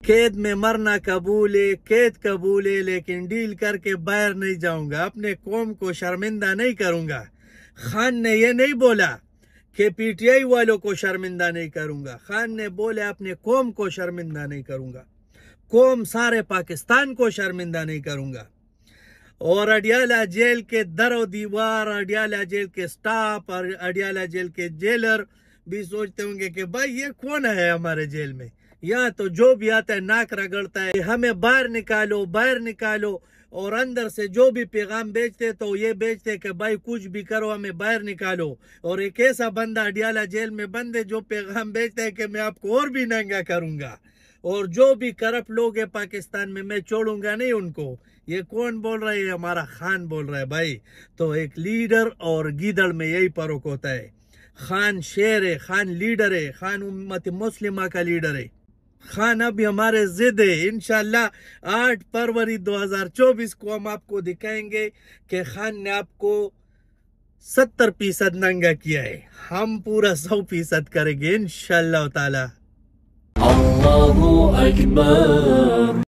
قید میں مرنا قبول ہے، قید قبول ہے، لیکن ڈیل کر کے باہر نہیں جاؤں گا، اپنے قوم کو شرمندہ نہیں کروں گا۔ خان نے یہ نہیں بولا کہ پی ٹی آئی والوں کو شرمندہ نہیں کروں گا، خان نے بولا اپنے قوم کو شرمندہ نہیں کروں گا، قوم سارے پاکستان کو شرمندہ نہیں کروں گا۔ اور اڈیالہ جیل کے در و دیوار، اڈیالہ جیل کے سٹاف اور اڈیالہ جیل کے جیلر بھی سوچتے ہوں گے کہ بھائی یہ کون ہے ہمارے جیل میں، یہاں تو جو بھی آتا ہے ناک رگڑتا ہے، ہمیں باہر نکالو باہر نکالو۔ اور اندر سے جو بھی پیغام بیچتے تو یہ بیچتے کہ بھائی کچھ بھی کرو ہمیں باہر نکالو۔ اور ایک ایسا بندہ اڈیالہ جیل میں بند ہے جو پیغام بیچتا ہے کہ میں آپ کو اور بھی ننگا کروں گا، اور جو بھی کرپٹ لوگ ہیں پاکستان میں چھوڑوں گا نہیں ان کو۔ یہ کون بول رہا ہے؟ ہمارا خان بول رہا ہے بھائی۔ تو ایک لیڈر اور گیدڑ میں یہی فرق ہوتا ہے۔ خان شیر ہے، خان لیڈر ہے، خان امت مسلمہ کا لیڈر ہے۔ خان ابھی ہمارے ضد ہے۔ انشاءاللہ 8 فروری 2024 کو ہم آپ کو دکھائیں گے کہ خان نے آپ کو 70% ننگا کیا ہے، ہم پورا 100% کریں گے انشاءاللہ تعالی۔ اللہ اکبر۔